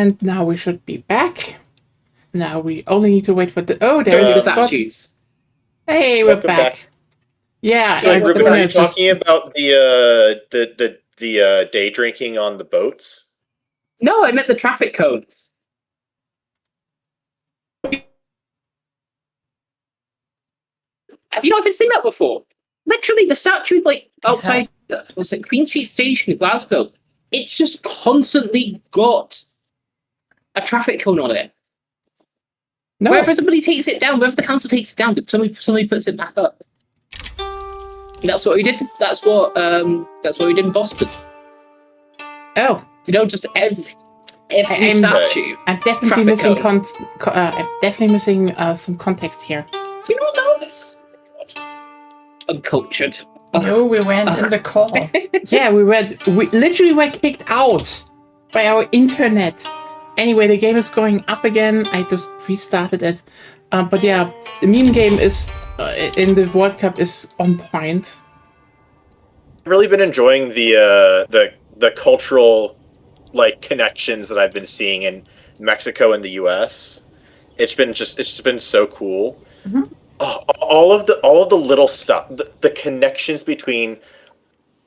And now we should be back. Now we only need to wait for the... Oh, there's the statues. Hey, we're back. Yeah. So, Ruben, are you talking about the day drinking on the boats? No, I meant the traffic cones. Have you not ever seen that before? Literally, the statue, like, outside, was it Queen Street Station in Glasgow? It's just constantly got a traffic cone on it. No. Wherever somebody takes it down, wherever the council takes it down, somebody puts it back up. That's what we did. That's what we did in Boston. Oh. You know, just every statue. I'm definitely missing I'm definitely missing some context here. Do you not know this? Uncultured. No, we went in the call. Yeah, we literally were kicked out by our internet. Anyway, the game is going up again. I just restarted it. But yeah, the meme game is in the World Cup is on point. I've really been enjoying the cultural connections that I've been seeing in Mexico and the US. It's been so cool. Mm-hmm. All of the little stuff, the connections between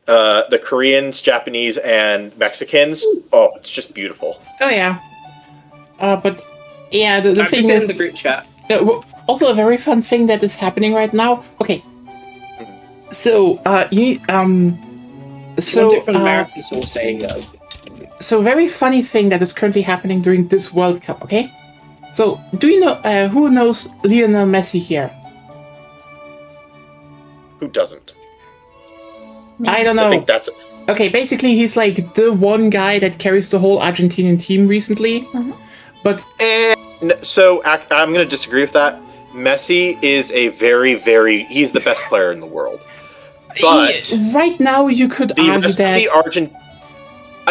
the Koreans, Japanese, and Mexicans. Oh, it's just beautiful. Oh yeah. But yeah, the thing is, in the group chat. Also a very fun thing that is happening right now. Okay. So different Americans all saying So very funny thing that is currently happening during this World Cup. Okay. So do you know who knows Lionel Messi here? Who doesn't? I don't know. I think that's okay. Basically, he's like the one guy that carries the whole Argentinian team recently. Mm-hmm. But so I'm going to disagree with that. Messi is a he's the best player in the world. But right now, you could argue that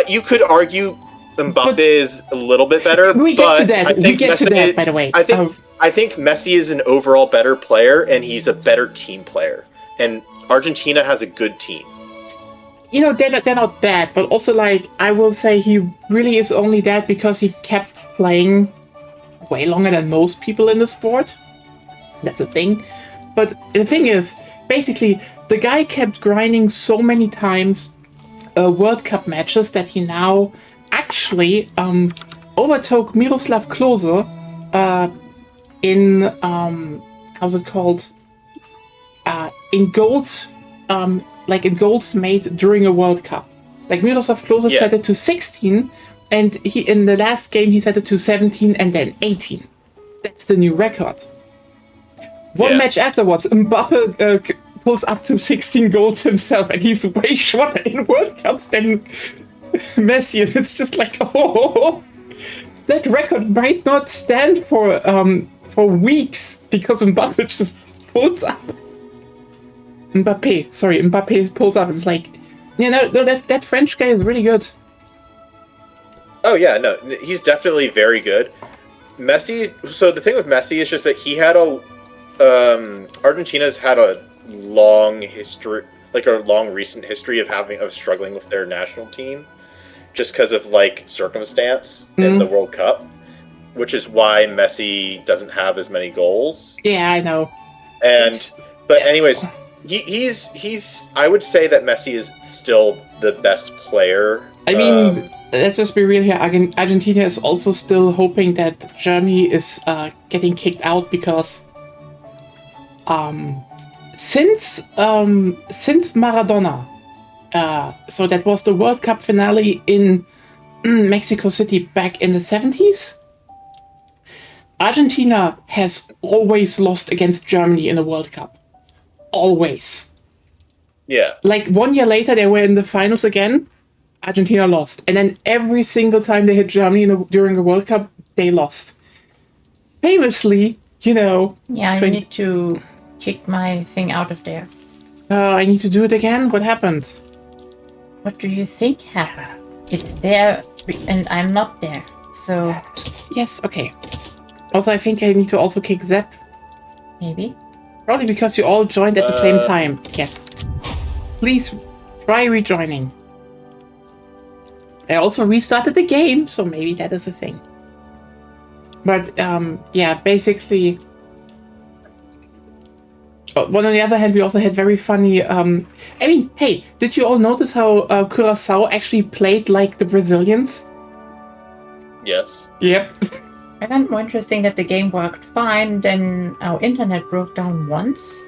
you could argue Mbappe is a little bit better. We get to that. By the way, I think Messi is an overall better player, and he's a better team player. And Argentina has a good team. You know, they're not bad, but also, I will say he really is only that because he kept playing way longer than most people in the sport. That's a thing. But the thing is, basically, the guy kept grinding so many times World Cup matches that he now actually overtook Miroslav Klose in, how's it called? In goals, in goals made during a World Cup. Miroslav Klose set it to 16, and he in the last game he set it to 17 and then 18. That's the new record. One match afterwards, Mbappe pulls up to 16 goals himself, and he's way shorter in World Cups than Messi. And it's just that record might not stand for weeks because Mbappe just pulls up. Mbappe pulls up. It's that French guy is really good. Oh yeah, no, he's definitely very good. Messi. So the thing with Messi is just that he had Argentina's had a long history, a long recent history of struggling with their national team, just because of circumstance in the World Cup, which is why Messi doesn't have as many goals. Yeah, I know. Anyways. He's. I would say that Messi is still the best player. I mean, let's just be real here. Argentina is also still hoping that Germany is getting kicked out because since Maradona, so that was the World Cup finale in Mexico City back in the 70s. Argentina has always lost against Germany in a World Cup. Always. Yeah. 1 year later, they were in the finals again. Argentina lost. And then every single time they hit Germany during the World Cup, they lost. Famously, Yeah, I need to kick my thing out of there. I need to do it again? What happened? What do you think happened? It's there, and I'm not there. So... Yes, okay. Also, I think I need to also kick Zep. Maybe. Probably because you all joined at the same time. Yes. Please try rejoining. I also restarted the game, so maybe that is a thing. But yeah, basically. But on the other hand, we also had very funny. I mean, hey, did you all notice how Curaçao actually played like the Brazilians? Yes. Yep. I found more interesting that the game worked fine, then our internet broke down once.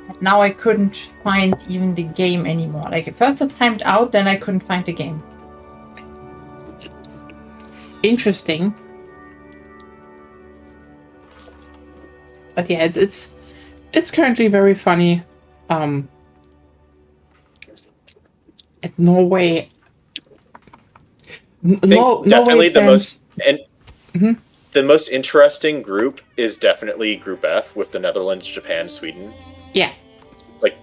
And now I couldn't find even the game anymore. Like, at first it timed out, then I couldn't find the game. Interesting. But yeah, it's currently very funny. At Norway. Definitely the fans, the most interesting group is definitely Group F with the Netherlands, Japan, Sweden. Yeah. Like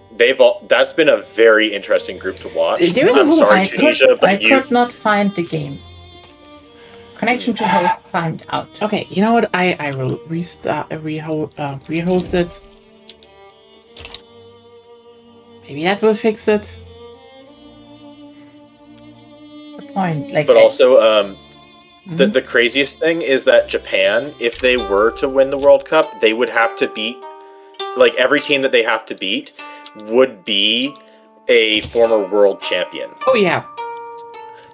that's been a very interesting group to watch. There is a I'm group sorry, of- Tunisia, but I could not find the game. Connection to host timed out. Okay, you know what? I will restart, rehost it. Maybe that will fix it. The point, like, But also, the craziest thing is that Japan, if they were to win the World Cup, they would have to beat, like, every team that they have to beat would be a former world champion. Oh yeah.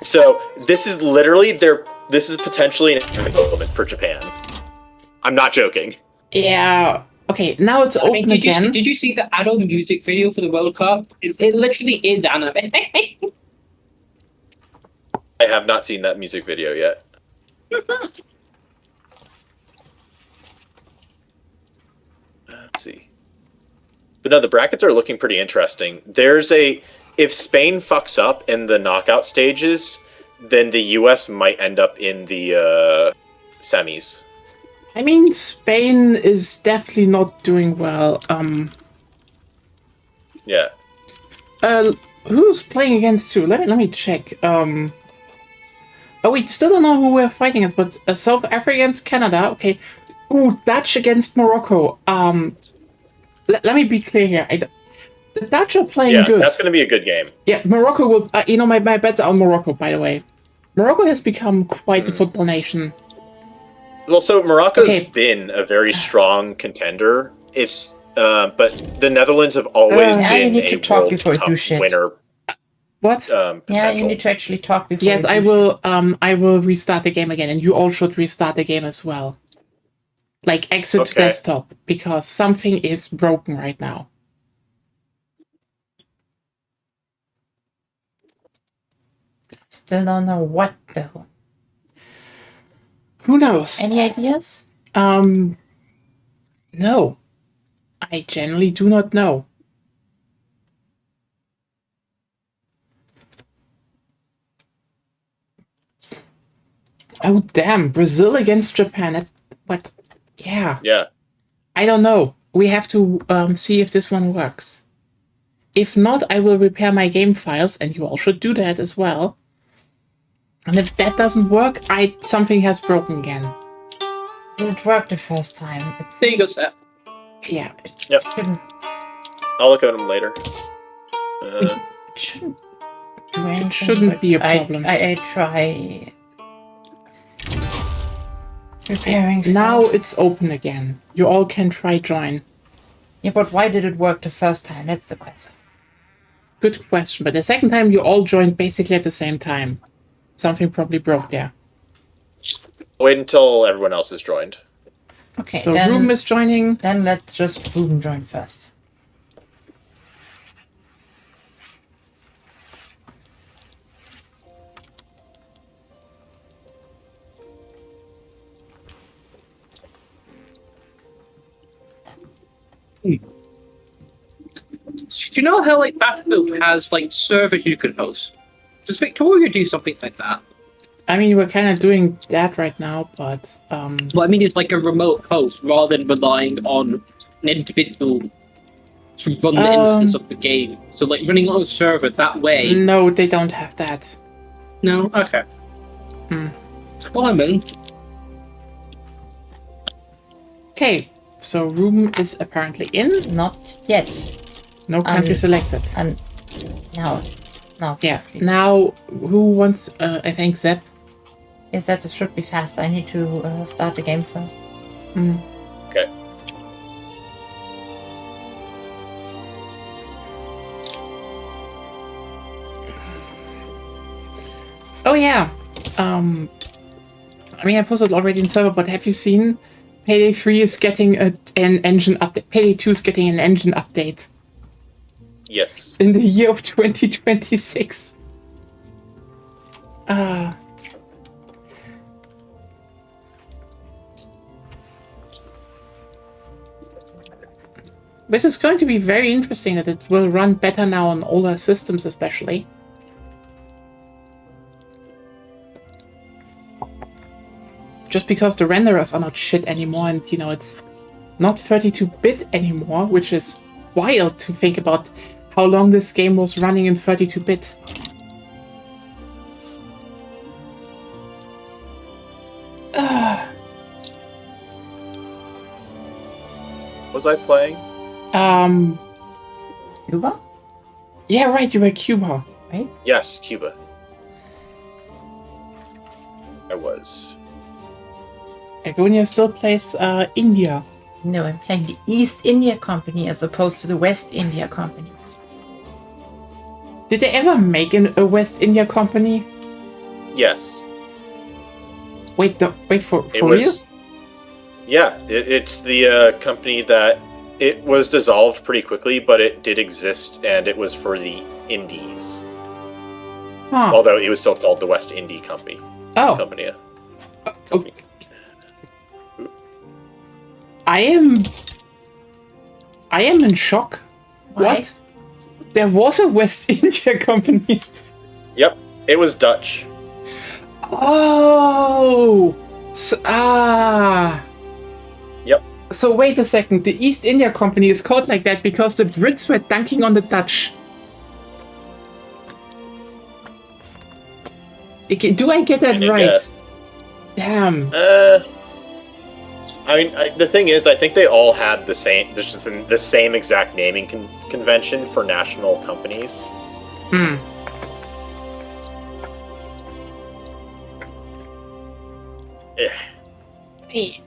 So this is literally this is potentially an equivalent for Japan. I'm not joking. Yeah. Okay, now it's open did again. did you see the add-on music video for the World Cup? It literally is anime. I have not seen that music video yet. Let's see. But no, the brackets are looking pretty interesting. If Spain fucks up in the knockout stages, then the US might end up in the semis. I mean, Spain is definitely not doing well. Yeah. Who's playing against who? Let me check. Oh, we still don't know who we're fighting against, but South Africa against Canada. Okay. Ooh, Dutch against Morocco. Let me be clear here. The Dutch are playing good. That's going to be a good game. Yeah, Morocco will. My bets are on Morocco, by the way. Morocco has become quite the football nation. Well, so Morocco's been a very strong contender. It's but the Netherlands have always Yeah, you been need to a talk World before you Cup do shit. winner. What? Yeah, Potential. you need to actually talk before. Yes, you I do will. I will restart the game again, and you all should restart the game as well. Like exit Okay. desktop, because something is broken right now. shit. Still don't know what though. Who knows? Any ideas? No. I generally do not know. Oh damn! Brazil against Japan. What? Yeah. Yeah. I don't know. We have to see if this one works. If not, I will repair my game files, and you all should do that as well. And if that doesn't work, something has broken again. It worked the first time. There you go, Seth. Yeah. Yep. Shouldn't, I'll look at them later. it shouldn't do anything. shouldn't but be a problem. I try repairing stuff. Now it's open again. You all can try join. Yeah, but why did it work the first time? That's the question. Good question. But the second time you all joined basically at the same time. Something probably broke there. Wait until everyone else is joined. Okay, So then, Ruben is joining. then let's just Ruben join first. Do you know how like Battlefield has like servers you can host? Does Victoria do something like that? I mean, we're kind of doing that right now, but Well, I mean, it's like a remote host rather than relying on an individual to run the instance of the game. So, like running on a server that way. no, they don't have that. No, okay. Hmm. Well, I mean, Okay, so Ruben is apparently in. Not yet. No country selected. And now No, it's Yeah. complete. Now, who wants? I think Zep. Yes, that should be fast. I need to start the game first. Mm. Okay. Oh yeah. I mean, I posted already in server, but have you seen Payday 3 is getting an engine update? Payday 2 is getting an engine update Yes. in the year of 2026. Which is going to be very interesting that it will run better now on older systems, especially. Just because the renderers are not shit anymore, and you know, it's not 32-bit anymore, which is wild to think about how long this game was running in 32-bit. Was I playing? Cuba? Yeah, right, you were Cuba, right? Yes, Cuba. I was. Agonia still plays India. No, I'm playing the East India Company as opposed to the West India Company. Did they ever make a West India Company? Yes. Wait, for It real? was. Yeah, it's the company that it was dissolved pretty quickly, but it did exist, and it was for the Indies. Huh. Although it was still called the West Indie Company. Oh, Company. okay. I am in shock. Why? What? There was a West India Company. Yep, it was Dutch. Oh. Yep. So wait a second. The East India Company is called like that because the Brits were dunking on the Dutch. Okay, do I get that I right? guess. Damn. I mean, the thing is, I think they all had the same. There's just the same exact naming convention for national companies. Hmm. Eh.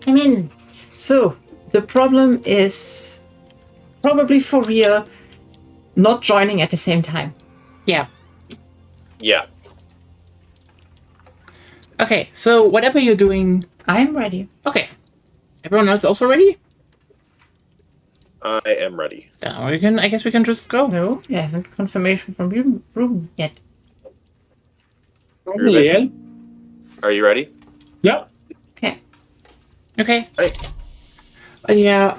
I mean, so the problem is probably for real not joining at the same time. Yeah. Yeah. Okay, so whatever you're doing. I'm ready. Okay. Everyone else also ready? I am ready. I guess we can just go. No, I haven't confirmation from you room yet. Probably, yeah. Are you ready? Yeah. Okay. Okay. Hey. Yeah,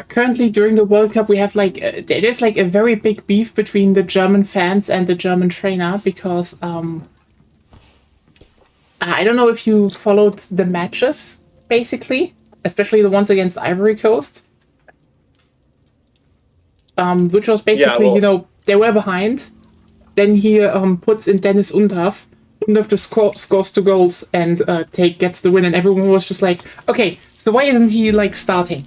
currently during the World Cup, we have there's like a very big beef between the German fans and the German trainer because, I don't know if you followed the matches, basically, especially the ones against Ivory Coast. Which was basically, well- you know, they were behind. Then he puts in Dennis Undav. Undav just scores 2 goals and gets the win, and everyone was just like, okay, so why isn't he like starting?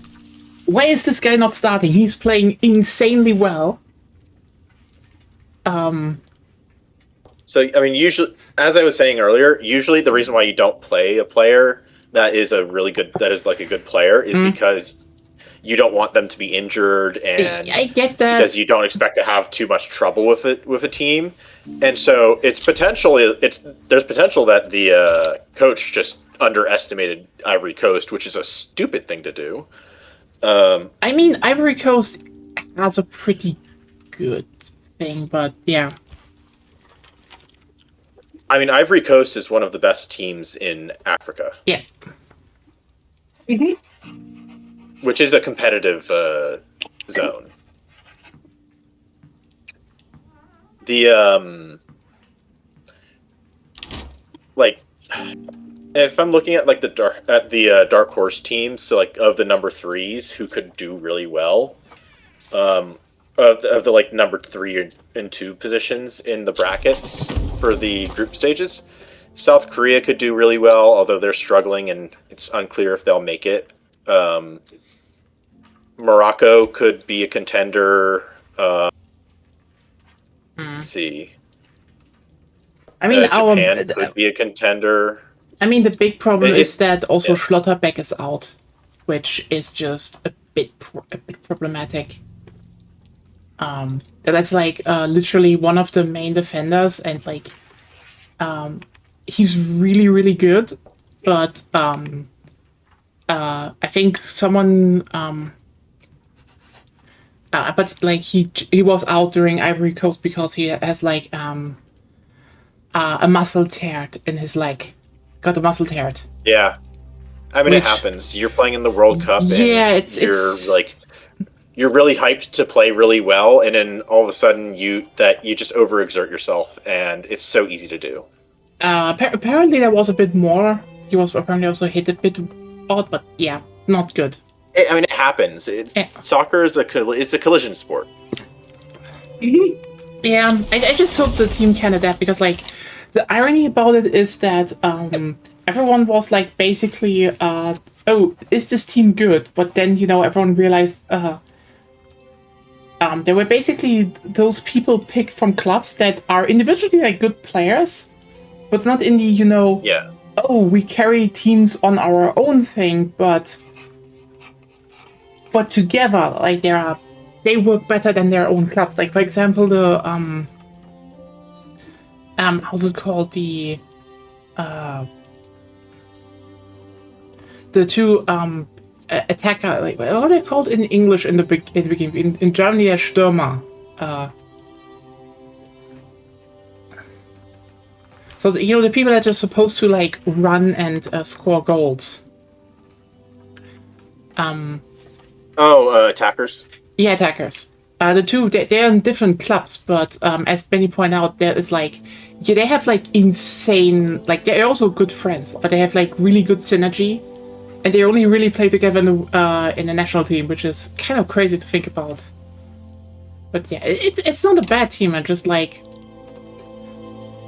Why is this guy not starting? He's playing insanely well. So, I mean, usually, as I was saying earlier, usually the reason why you don't play a player that is a good player is because you don't want them to be injured, and I get that. because you don't expect to have too much trouble with a team, and so there's potential that the coach just underestimated Ivory Coast, which is a stupid thing to do. I mean, Ivory Coast has a pretty good thing, but yeah. I mean, Ivory Coast is one of the best teams in Africa, Yeah. which is a competitive zone. The if I'm looking at like the dark horse teams, so like of the number 3s who could do really well, of the like number 3 and 2 positions in the brackets for the group stages, South Korea could do really well, although they're struggling and it's unclear if they'll make it. Morocco could be a contender. Let's see. I mean, Japan could be a contender. I mean, the big problem is that also yeah. Schlotterbeck is out, which is just a bit problematic. That's like literally one of the main defenders, and like he's really really good, but I think someone but like he was out during Ivory Coast because he has like a muscle tear in his leg, got a muscle tear. Yeah, I mean, it happens. You're playing in the World Cup, and you're really hyped to play really well, and then all of a sudden you just overexert yourself, and it's so easy to do. Apparently there was a bit more. He was apparently also hit a bit odd, but yeah, not good. I mean, it happens. Soccer is a collision sport. Yeah, I just hope the team can adapt, because like the irony about it is that everyone was like basically oh, is this team good? But then, you know, everyone realized there were basically those people picked from clubs that are individually like good players, but not in the, you know, oh, we carry teams on our own thing, but together, like they work better than their own clubs. Like, for example, the how's it called, the two attacker, like, what are they called in English in the beginning? In Germany, they're Stürmer. So you know, the people that are supposed to like run and score goals. Attackers. Yeah, attackers. The two, they're in different clubs, but as Benny pointed out, there is like, yeah, they have like insane, like they're also good friends, but they have like really good synergy, and they only really play together in the national team, which is kind of crazy to think about. But yeah, it's not a bad team. I just like,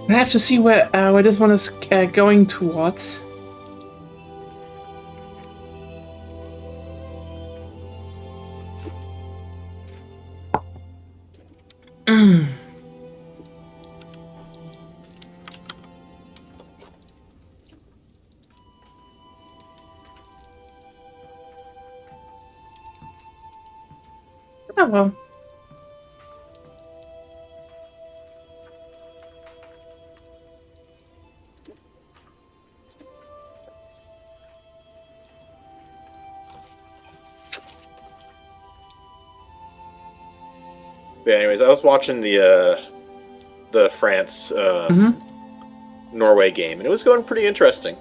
I have to see where this one is going towards. Oh well. But anyways, I was watching the France Norway game, and it was going pretty interesting.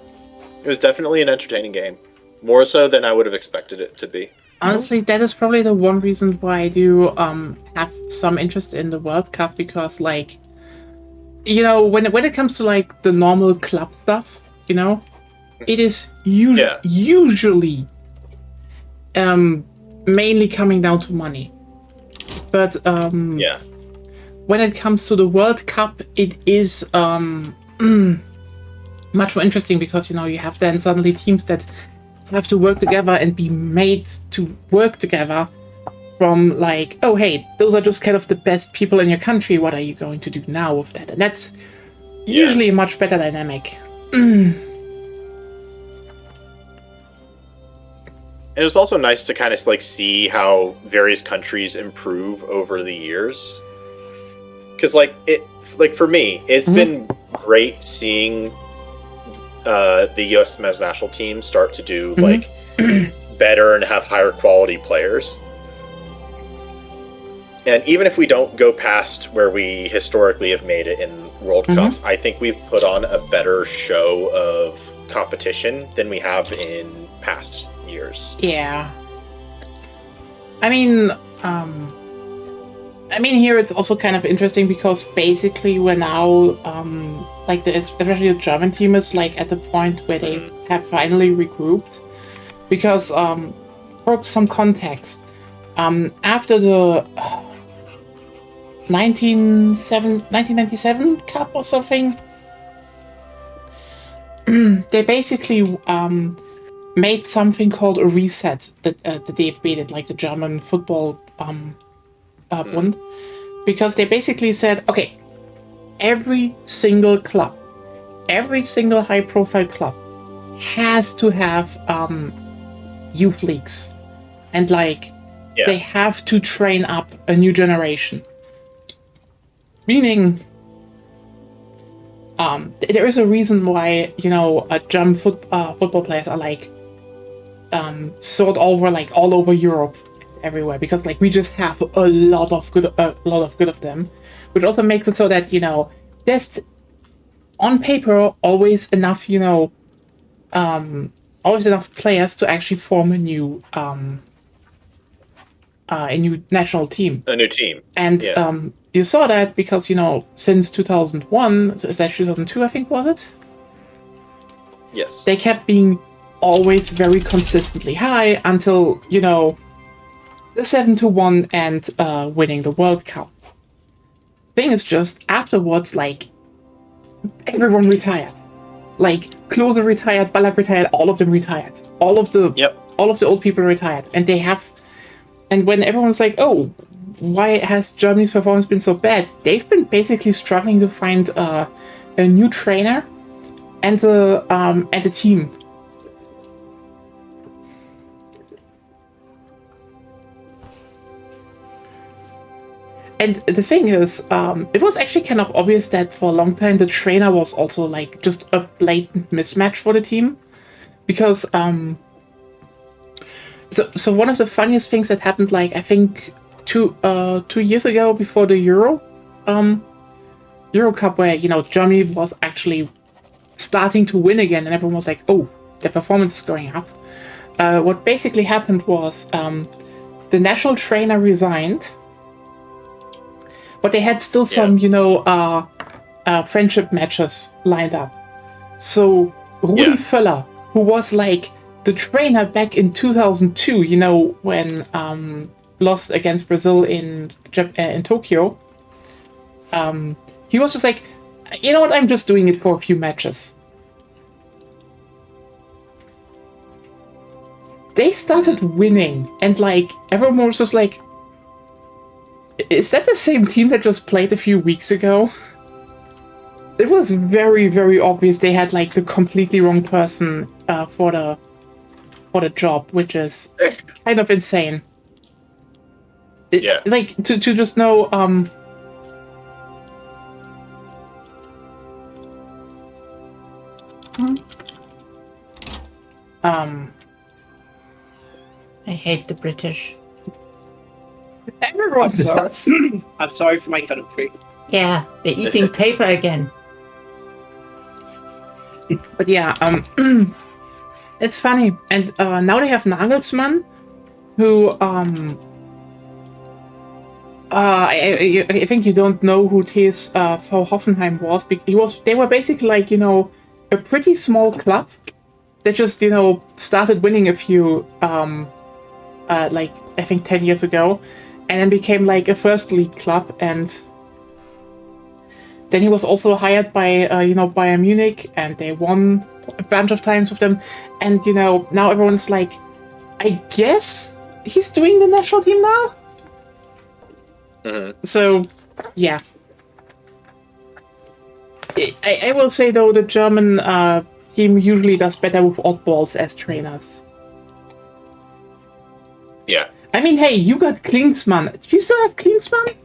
It was definitely an entertaining game, more so than I would have expected it to be. Honestly, that is probably the one reason why I do have some interest in the World Cup, because like, you know, when it comes to like the normal club stuff, you know, it is usually mainly coming down to money. But when it comes to the World Cup, it is much more interesting, because, you know, you have then suddenly teams that have to work together and be made to work together from like, oh, hey, those are just kind of the best people in your country. What are you going to do now with that? And that's usually a much better dynamic. It was also nice to kind of like see how various countries improve over the years. Because like for me, it's been great seeing the U.S. men's national team start to do like better and have higher quality players. And even if we don't go past where we historically have made it in World Cups, I think we've put on a better show of competition than we have in past years. Yeah. I mean, here it's also kind of interesting, because basically we're now, like, especially the German team is like at the point where they have finally regrouped, because for some context, after the 1997 Cup or something, they basically made something called a reset that the DFB did, like the German football Bund, because they basically said, okay, every single club, every single high-profile club has to have youth leagues, and like they have to train up a new generation. Meaning, there is a reason why German football players are like sort over like all over Europe, everywhere, because like we just have a lot of good of them, which also makes it so that there's on paper always enough always enough players to actually form a new national team. A new team. And you saw that because, since 2001/2002, I think, was it? Yes. They kept being always very consistently high until, the 7-1 and winning the World Cup. Thing is just, afterwards, like, everyone retired. Like, Klose retired, Ballack retired, all of them retired. All of the old people retired. And when everyone's like, oh, why has Germany's performance been so bad? They've been basically struggling to find a new trainer and a team. And the thing is, it was actually kind of obvious that for a long time the trainer was also like just a blatant mismatch for the team, because So one of the funniest things that happened, like I think 2 years ago before the Euro Cup, where Germany was actually starting to win again, and everyone was like, "Oh, their performance is going up." What basically happened was the national trainer resigned, but they had still some friendship matches lined up. So Rudi Völler, who was like the trainer back in 2002, when lost against Brazil in Tokyo, he was just like, you know what, I'm just doing it for a few matches. They started winning, and like everyone was just like, is that the same team that just played a few weeks ago? It was very, very obvious they had like the completely wrong person for the job, which is kind of insane. Like to just know I hate the British. everyone does. I'm sorry for my country. Yeah, they're eating paper again. But yeah, it's funny. And now they have Nagelsmann, who I think you don't know who his for Hoffenheim was. They were basically like a pretty small club that just started winning a few like I think 10 years ago, and then became like a first league club. And then he was also hired by Bayern Munich, and they won a bunch of times with them. And now everyone's like, I guess he's doing the national team now. So yeah, I will say though the German team usually does better with oddballs as trainers. Yeah. I mean, hey, you got Klinsmann. Do you still have Klinsmann?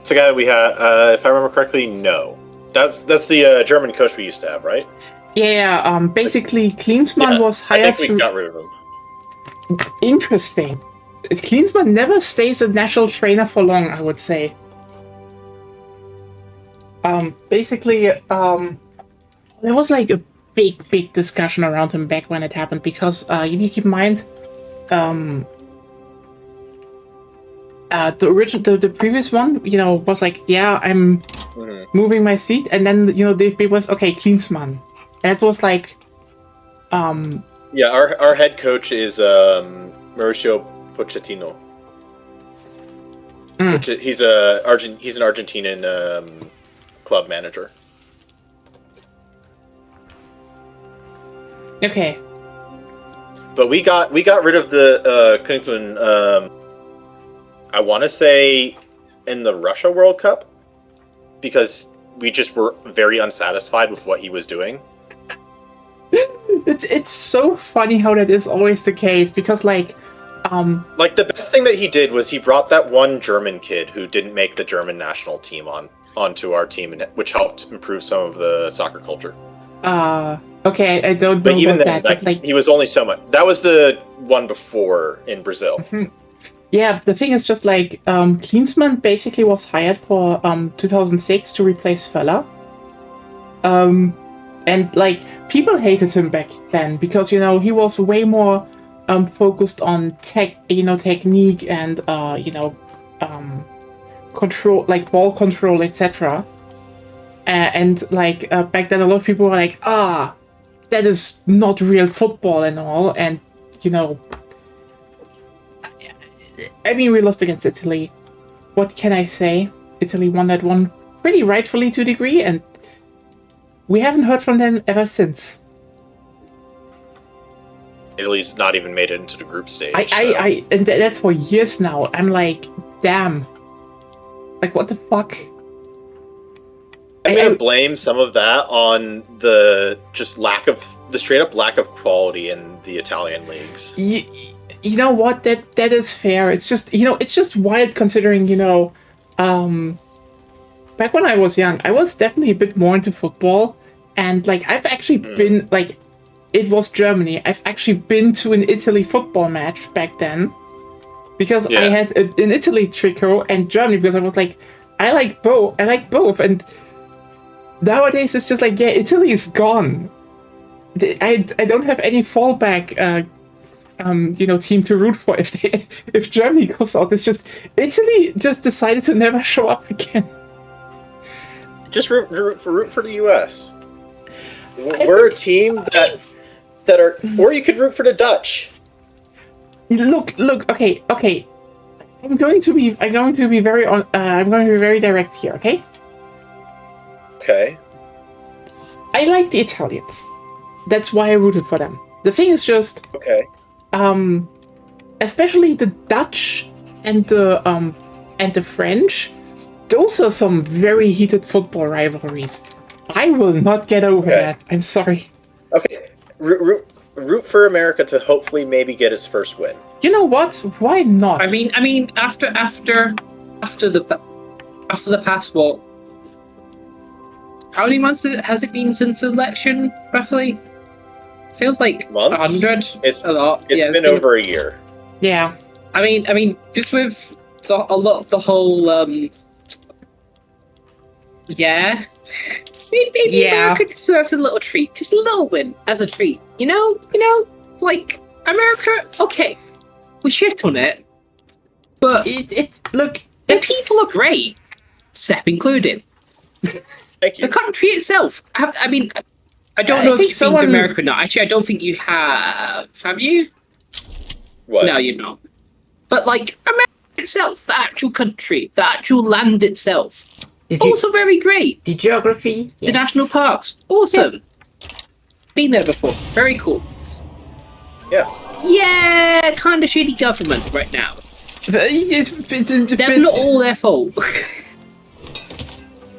It's a guy we had. If I remember correctly, no. That's the German coach we used to have, right? Yeah. Basically, Klinsmann was hired. I think we got rid of him. Interesting. Klinsmann never stays a national trainer for long, I would say. Basically, there was like a big discussion around him back when it happened, because you need to keep in mind, the previous one, was like, yeah, I'm moving my seat, and then the was okay, Klinsmann, and it was like, yeah, our head coach is Mauricio Pochettino. He's an Argentinian club manager. Okay. But we got rid of the Klinsmann I want to say in the Russia World Cup, because we just were very unsatisfied with what he was doing. It's so funny how that is always the case, because like the best thing that he did was he brought that one German kid who didn't make the German national team onto our team, which helped improve some of the soccer culture. Okay, I don't know But even about then, that, but like he was only so much. That was the one before in Brazil. yeah, the thing is just like Klinsmann basically was hired for 2006 to replace Völler. And like people hated him back then because he was way more focused on technique and control, like ball control, etc. And like back then a lot of people were like, that is not real football and all. And I mean, we lost against Italy. What can I say? Italy won that one pretty rightfully to a degree, and we haven't heard from them ever since. Italy's not even made it into the group stage. And that for years now. I'm like, damn. Like, what the fuck? I'm gonna blame some of that on the straight up lack of quality in the Italian leagues. You know what? That is fair. It's just it's just wild considering back when I was young, I was definitely a bit more into football, and like I've actually been like, it was Germany. I've actually been to an Italy football match back then because I had an Italy tricot and Germany because I was like, I like both, and nowadays it's just like, yeah, Italy is gone. I don't have any fallback team to root for if Germany goes out. It's just Italy just decided to never show up again. Just root for the US. We're a team that are, or you could root for the Dutch. Look. Okay. I'm going to be very direct here. Okay. Okay. I like the Italians. That's why I rooted for them. The thing is just okay. Especially the Dutch and the French. Those are some very heated football rivalries. I will not get over that. I'm sorry. Okay. Root for America to hopefully maybe get its first win. You know what? Why not? I mean, after the past, what? How many months has it been since the election, roughly? Feels like 100. It's a lot. It's been over a year. Yeah. I mean, just with a lot of the whole, maybe America deserves a little treat, just a little win as a treat. Like America. Okay, we shit on it, but the people are great, Sepp included. Thank you. The country itself. I mean, I don't know if you've been to America or not. Actually, I don't think you have. Have you? What? No, you're not. But like America itself, the actual country, the actual land itself, also very great. The geography, the national parks, awesome. Been there before, very cool. Yeah, kind of shitty government right now. That's not all their fault.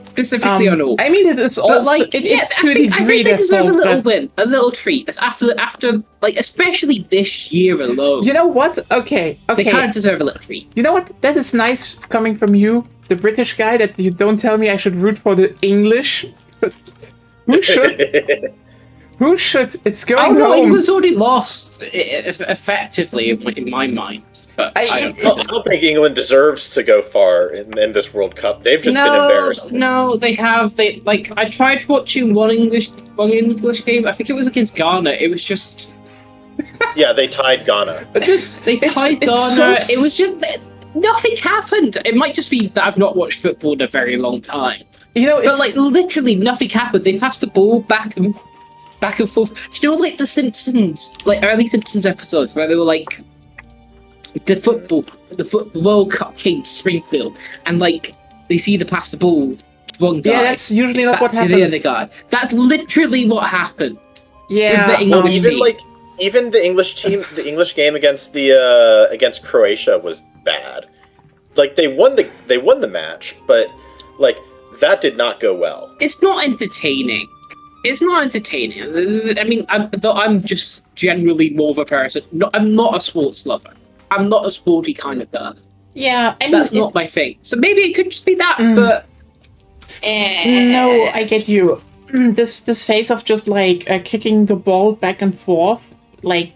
Specifically on all. I mean, it's also I think they deserve a little win, a little treat. After like, especially this year alone. You know what? Okay. They kind of deserve a little treat. You know what? That is nice coming from you, the British guy, that you don't tell me I should root for the English. Who should? Who should? It's going home. England's already lost, effectively, in my mind. But I don't think England deserves to go far in this World Cup. They've just been embarrassed. No, they have. I tried watching one English game. I think it was against Ghana. It was just. Yeah, they tied Ghana. They tied Ghana. It was just nothing happened. It might just be that I've not watched football in a very long time. But like literally nothing happened. They passed the ball back and forth. Do you know, like the Simpsons, like early Simpsons episodes where they were like. The football World Cup came to Springfield, and like they see the pass the ball to one guy. Yeah, that's usually not what happens. To the other guy. That's literally what happened. Yeah, with the English team. Even the English team, the English game against Croatia was bad. like they won the match, but like that did not go well. It's not entertaining. It's not entertaining. I mean, I'm just generally more of a person. No, I'm not a sports lover. I'm not a sporty kind of guy. Yeah, I mean, That's not my thing. So maybe it could just be that, but... No, I get you. This phase of just like kicking the ball back and forth, like,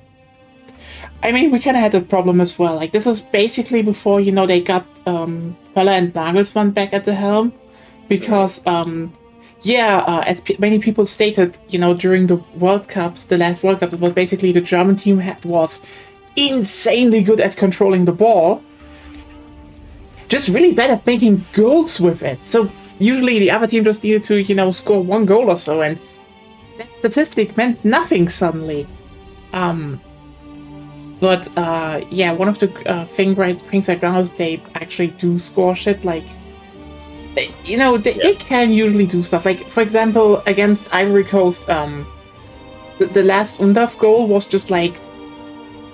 I mean, we kind of had a problem as well. Like, this is basically before, you know, they got Höller and Nagelsmann back at the helm, because as many people stated, you know, during the World Cups, the last World Cup, it was basically the German team was insanely good at controlling the ball, just really bad at making goals with it. So usually the other team just needed to, you know, score one goal or so, and that statistic meant nothing suddenly. But one of the things I found is they actually do score shit. Like, they can usually do stuff. Like, for example, against Ivory Coast, the last Undav goal was just like,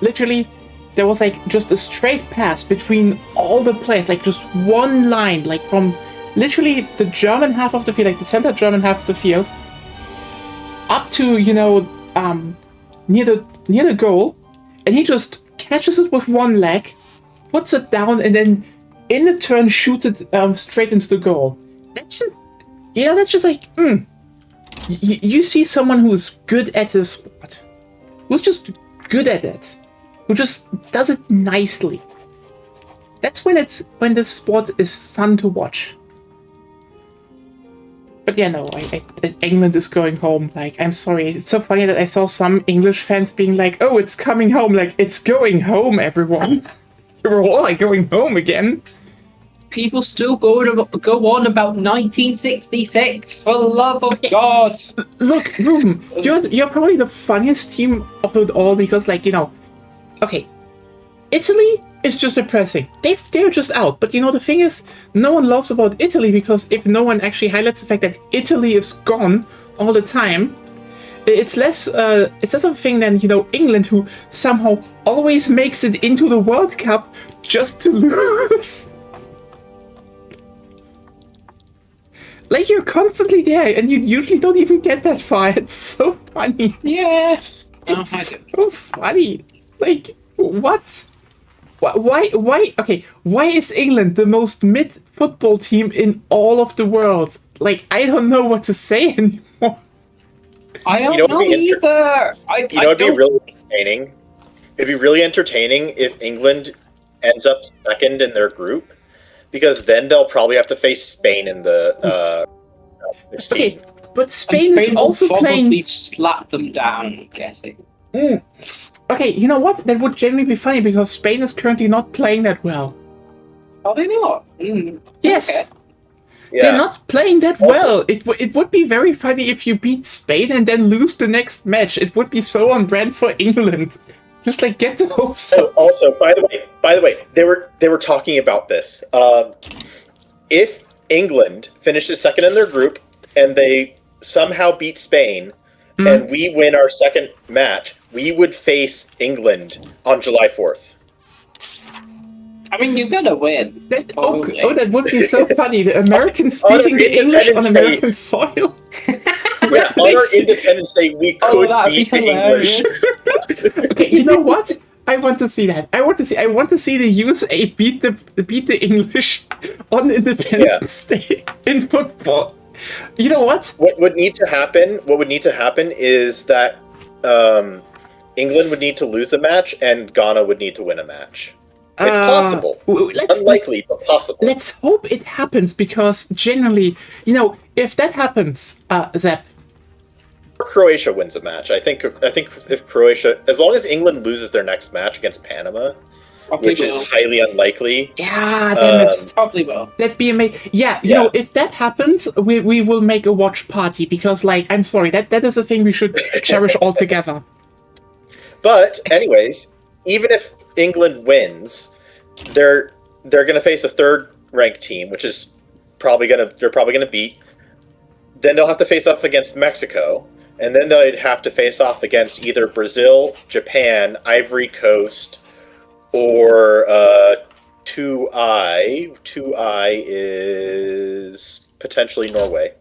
literally, there was like just a straight pass between all the players, like just one line, like from literally the German half of the field, like the center German half of the field, up to, you know, near the goal, and he just catches it with one leg, puts it down, and then in the turn shoots it straight into the goal. That's just like, you see someone who's good at the sport, who's just good at it, who just does it nicely. That's when the sport is fun to watch. But yeah, no, England is going home. Like, I'm sorry. It's so funny that I saw some English fans being like, oh, it's coming home. Like, it's going home, everyone. We're all like going home again. People still go on about 1966, for the love of God. Look, Ruben, you're probably the funniest team of it all because, like, you know, okay, Italy is just depressing. They're just out. But you know, the thing is, no one loves about Italy because if no one actually highlights the fact that Italy is gone all the time, it's less a thing than, you know, England, who somehow always makes it into the World Cup just to lose. Like, you're constantly there, and you usually don't even get that far. It's so funny. Yeah. It's so funny. Like, what? Why? Okay, why is England the most mid football team in all of the world? Like, I don't know what to say anymore. I don't know either. It'd be really entertaining. It'd be really entertaining if England ends up second in their group, because then they'll probably have to face Spain in the 16. Okay, but Spain is also playing. Probably slap them down, I'm guessing. Okay, you know what? That would genuinely be funny because Spain is currently not playing that well. Are they not? Yes. Okay. Yeah. They're not playing that well. It would be very funny if you beat Spain and then lose the next match. It would be so on brand for England. Just like get the hopes up. Also, by the way, they were talking about this. If England finishes second in their group and they somehow beat Spain and we win our second match, we would face England on July 4th. I mean, you're gonna win. That would be so funny. The Americans beating the English on American soil. Yeah, on our Independence Day, we could beat the English. Okay, you know what? I want to see that. I want to see the USA beat the English on Independence Day in football. You know what? What would need to happen is that England would need to lose a match and Ghana would need to win a match. It's possible. Unlikely, but possible. Let's hope it happens, because generally, you know, if that happens, Zep, Croatia wins a match. I think if Croatia, as long as England loses their next match against Panama, which is highly unlikely. Yeah, damn it. Probably will. That'd be amazing. Yeah, you know, if that happens, we will make a watch party, because, like, I'm sorry, that is a thing we should cherish altogether. But anyways, even if England wins, they're gonna face a third-ranked team, which is they're probably gonna beat. Then they'll have to face off against Mexico, and then they'd have to face off against either Brazil, Japan, Ivory Coast, or 2I is potentially Norway.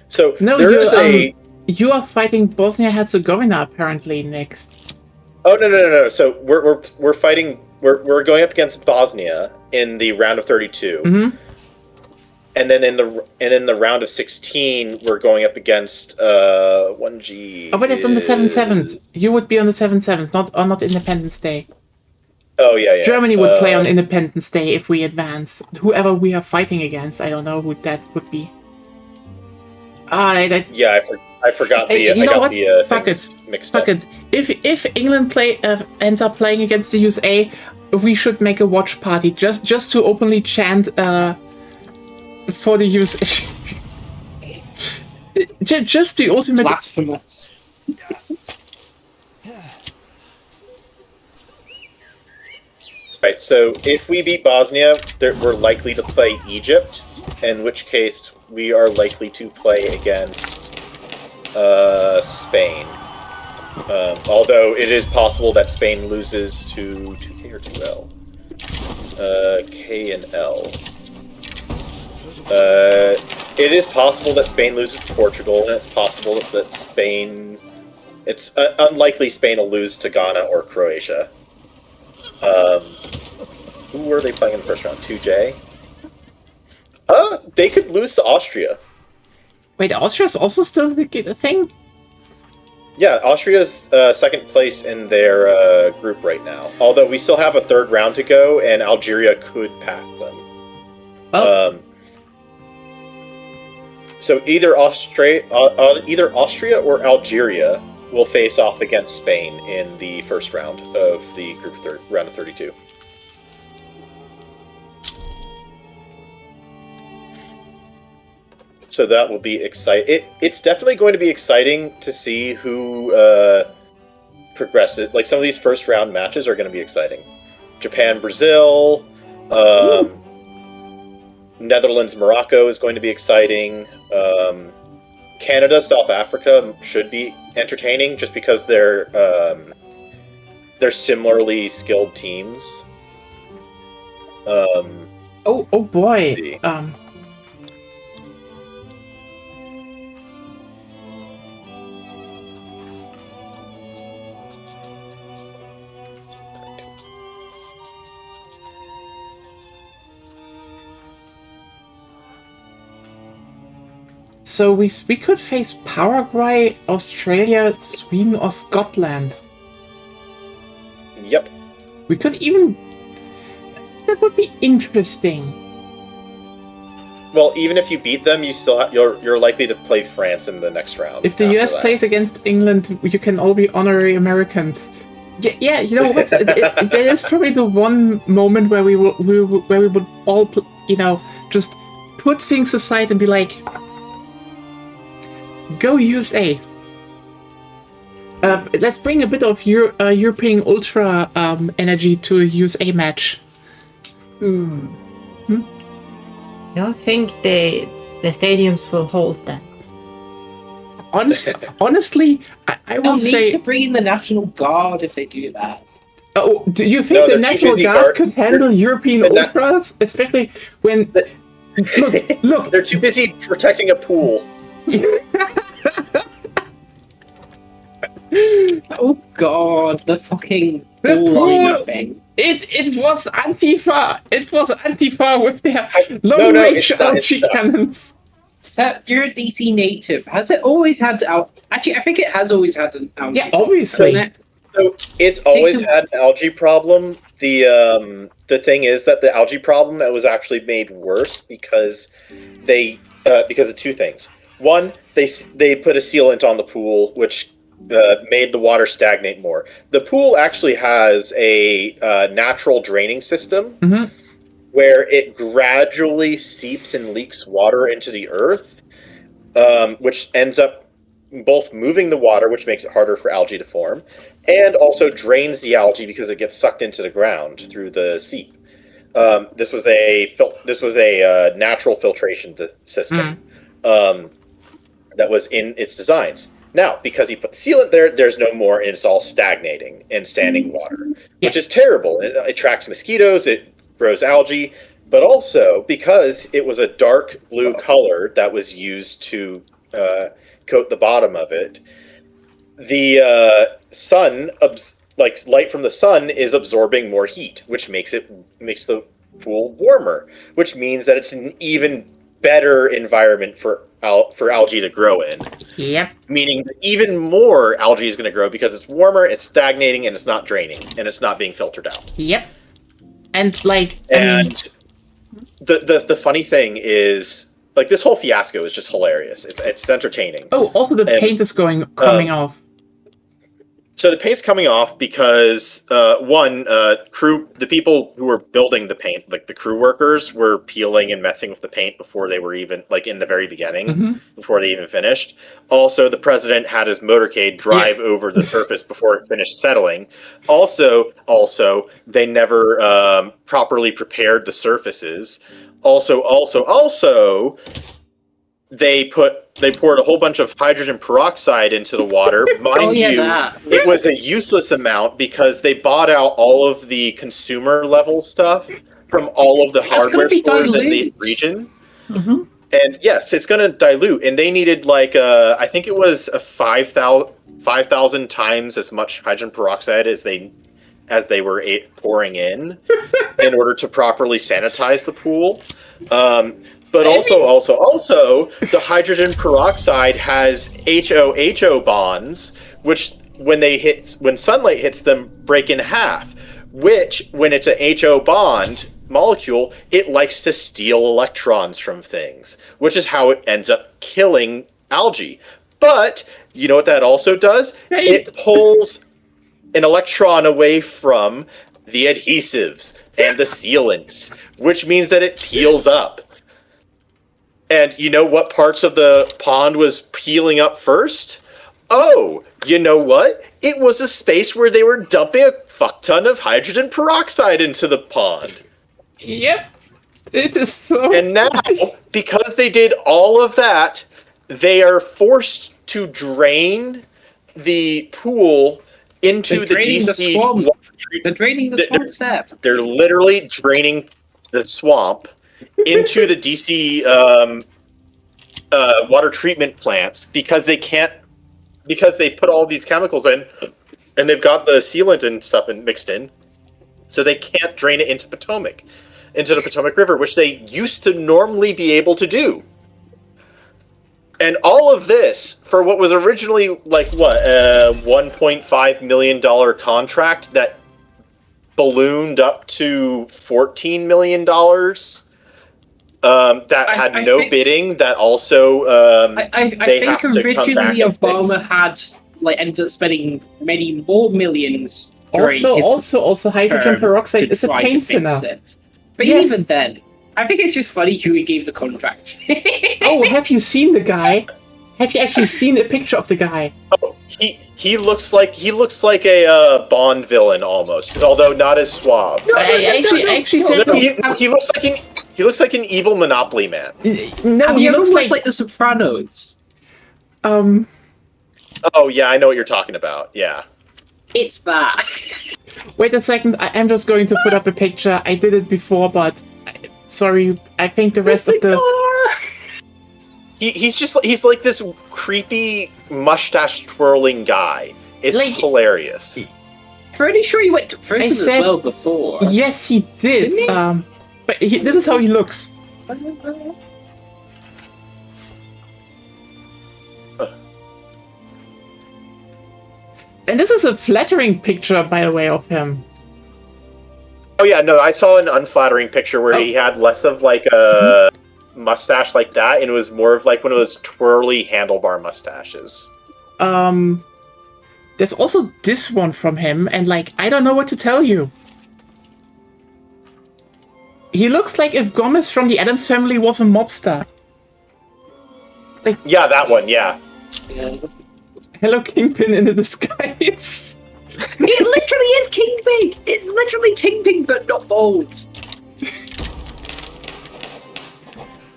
So No, there's a. you are fighting Bosnia Herzegovina apparently next. Oh no! So we're fighting. We're going up against Bosnia in the round of 32, Mm-hmm. and then in the round of 16, we're going up against 1G. Oh, but it's on the is- 7/7. You would be on the 7/7, not Independence Day. Oh yeah. Germany would play on Independence Day if we advance. Whoever we are fighting against, I don't know who that would be. Yeah, I forgot the. Hey, you I know got what? the Fuck things it. mixed Fuck up. it. If England ends up playing against the USA, we should make a watch party just to openly chant for the USA. just the ultimate. Blasphemous. Right. So if we beat Bosnia, we're likely to play Egypt, in which case we are likely to play against Spain. Although it is possible that Spain loses to 2K or 2L. K and L. It is possible that Spain loses to Portugal, and it's possible that Spain... It's unlikely Spain will lose to Ghana or Croatia. Who were they playing in the first round? 2J? They could lose to Austria. Wait, Austria's also still the thing? Yeah, Austria's second place in their group right now. Although we still have a third round to go, and Algeria could pass them. Oh. So either Austria or Algeria will face off against Spain in the first round of the round of 32. So that will be exciting. It's definitely going to be exciting to see who progresses. Like, some of these first round matches are going to be exciting. Japan, Brazil, Netherlands, Morocco is going to be exciting. Canada, South Africa should be entertaining just because they're similarly skilled teams. Oh boy. Let's see. So we could face Paraguay, Australia, Sweden, or Scotland. Yep. We could even... That would be interesting. Well, even if you beat them, you still you're likely to play France in the next round. If the after US that. plays against England, you can all be honorary Americans. Yeah, you know what? That is probably the one moment where we would all, just put things aside and be like, go USA. Let's bring a bit of European Ultra energy to a USA match. You don't think the stadiums will hold that? Honestly, I They'll will need say... to bring in the National Guard if they do that. Oh, do you think No, the they're too National busy Guard could handle European they're not- Ultras? Especially when... Look, They're too busy protecting a pool. Oh god, the fucking The pool pool- thing. It was Antifa! It was Antifa with their No, long-range it's not, LG it's not. cannons! Seth, you're a DC native. Has it always had Actually, I think it has always had an algae. Yeah, obviously. Hasn't it? So it's always Jason- had an algae problem. The thing is that the algae problem was actually made worse because because of two things. One, they put a sealant on the pool, which made the water stagnate more. The pool actually has a natural draining system Mhm. where it gradually seeps and leaks water into the earth, which ends up both moving the water, which makes it harder for algae to form, and also drains the algae because it gets sucked into the ground through the seep. This was a natural filtration system that was in its designs. Now, because he put the sealant there, there's no more, and it's all stagnating and standing water, which is terrible. It attracts mosquitoes. It grows algae, but also because it was a dark blue color that was used to coat the bottom of it. The sun, light from the sun, is absorbing more heat, which makes the pool warmer, which means that it's an even better environment for algae to grow in. Yep. Meaning that even more algae is going to grow because it's warmer, it's stagnating, and it's not draining, and it's not being filtered out. Yep. And like, the funny thing is, like, this whole fiasco is just hilarious. It's entertaining. Oh, also the paint is coming off. So the paint's coming off because the people who were building the paint, like the crew workers, were peeling and messing with the paint before they were even, like, in the very beginning, before they even finished. Also, the president had his motorcade drive over the surface before it finished settling. Also, they never properly prepared the surfaces. Also, they poured a whole bunch of hydrogen peroxide into the water. Mind it was a useless amount because they bought out all of the consumer level stuff from all of the hardware stores in the region. Mm-hmm. And yes, it's going to dilute. And they needed I think it was a 5,000 times as much hydrogen peroxide as they were pouring in order to properly sanitize the pool. But also, the hydrogen peroxide has HO bonds, which when sunlight hits them, break in half. Which, when it's a HO bond molecule, it likes to steal electrons from things, which is how it ends up killing algae. But you know what that also does? It pulls an electron away from the adhesives and the sealants, which means that it peels up. And you know what parts of the pond was peeling up first? Oh, you know what? It was a space where they were dumping a fuck ton of hydrogen peroxide into the pond. Yep. It is so... And now, because they did all of that, they are forced to drain the pool into the DC... swamp. They're draining the swamp, Seth. They're literally draining the swamp into the DC water treatment plants because they put all these chemicals in and they've got the sealant and stuff mixed in, so they can't drain it into the Potomac River, which they used to normally be able to do. And all of this for what was originally $1.5 million contract that ballooned up to $14 million. That had no bidding. That also, I think originally Obama had ended up spending many more millions. Also, hydrogen peroxide is a paint thinner. But even then, I think it's just funny who he gave the contract. Oh, have you seen the guy? Have you actually seen a picture of the guy? Oh, he looks like a Bond villain almost, although not as suave. He looks like an evil Monopoly man. No, he looks like the Sopranos. Oh yeah, I know what you're talking about. Yeah. It's that. Wait a second, I'm just going to put up a picture. I did it before, but sorry, I think the rest of the... He's like this creepy mustache twirling guy. It's hilarious. Pretty sure he went to prison as well before. Yes, he did. Didn't he? But this is how he looks. And this is a flattering picture, by the way, of him. Oh yeah, no, I saw an unflattering picture where he had less of like a mustache like that, and it was more of like one of those twirly handlebar mustaches. There's also this one from him, and I don't know what to tell you. He looks like if Gomez from the Addams Family was a mobster. Yeah, that one, yeah. Hello, Kingpin in the disguise. It literally is Kingpin! It's literally Kingpin, but not bald.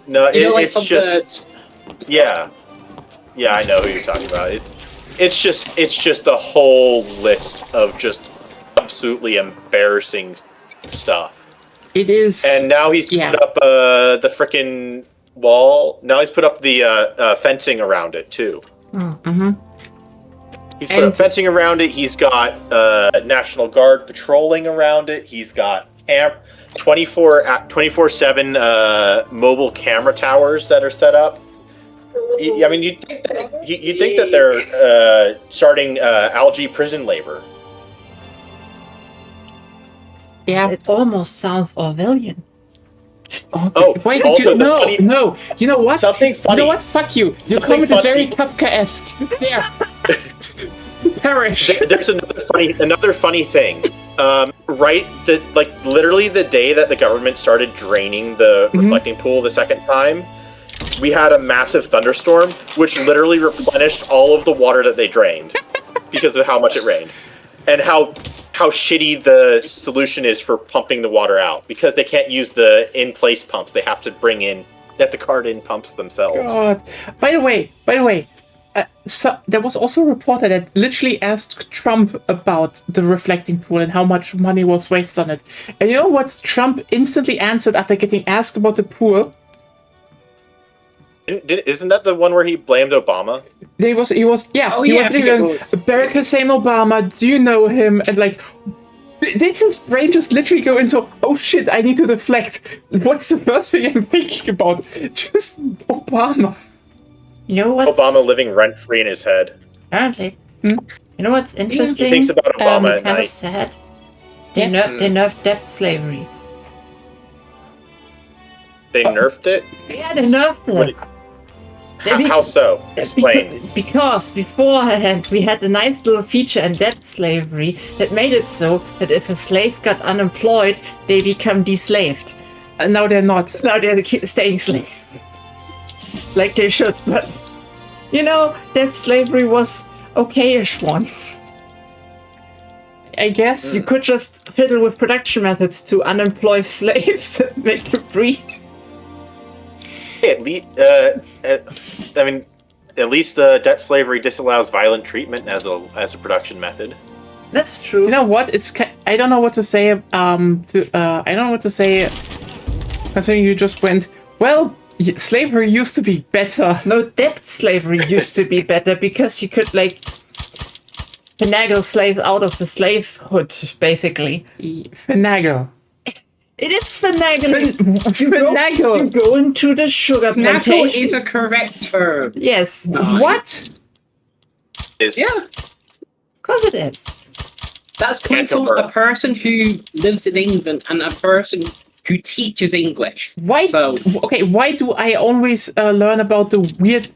No, it's just... Yeah. Yeah, I know who you're talking about. It's just a whole list of just absolutely embarrassing stuff. It is. And now he's Yeah. put up the frickin' wall. Now he's put up the fencing around it too. Mhm. He's put up fencing around it. He's got National Guard patrolling around it. He's got 24/7 mobile camera towers that are set up. I mean, you'd think that they're starting algae prison labor. Yeah. It almost sounds Orwellian. Oh, wait! also the no, funny- no. You know what? Something funny. You know what? Fuck you. Your Something comment is very funny. Kafkaesque. There. Perish. There's another funny thing. Literally the day that the government started draining the reflecting pool the second time, we had a massive thunderstorm, which literally replenished all of the water that they drained because of how much it rained, and how shitty the solution is for pumping the water out because they can't use the in-place pumps. They have to cart in pumps themselves. God. By the way, so there was also a reporter that literally asked Trump about the reflecting pool and how much money was wasted on it. And you know what Trump instantly answered after getting asked about the pool? Isn't that the one where he blamed Obama? He was Oh, yeah, I think it thinking, was. Barack Hussein Obama, do you know him? And like, did his brain just literally go into, oh shit, I need to deflect. What's the first thing I'm thinking about? Just Obama. You know what's Obama living rent-free in his head. apparently? You know what's interesting? He thinks about Obama at kind night. of sad. They Yes. nerfed debt slavery. They nerfed it? Yeah, they nerfed it. How so? Explain. Because beforehand we had a nice little feature in debt slavery that made it so that if a slave got unemployed, they become deslaved. And now they're not. Now they're staying slaves. Like they should, but you know, debt slavery was okay-ish once. I guess. You could just fiddle with production methods to unemploy slaves and make them free. At least, at least debt slavery disallows violent treatment as a production method. That's true. You know what? I don't know what to say. I don't know what to say. Considering you just went, well, slavery used to be better. No, debt slavery used to be better because you could like finagle slaves out of the slavehood, basically. Finagle. It is finagling. Finagle. You go into the sugar Knuckle plantation. is a correct term. Yes, of What? Yeah, course it is. that's coming Can't from confirm. a person who lives in England and a person who teaches English. Why? So- Okay, why do I always learn about the weird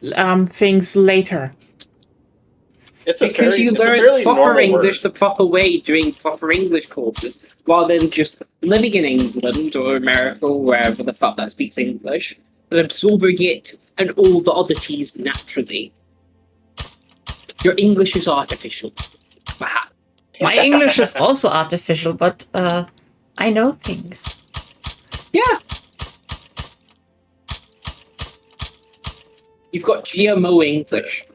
things later? It's Because you it's a learn fairly proper normal English word. the proper way doing proper English courses, rather than just living in England or America or wherever the fuck that speaks English and absorbing it and all the oddities naturally. Your English is artificial. Perhaps. My English is also artificial, but I know things. Yeah. You've got GMO English.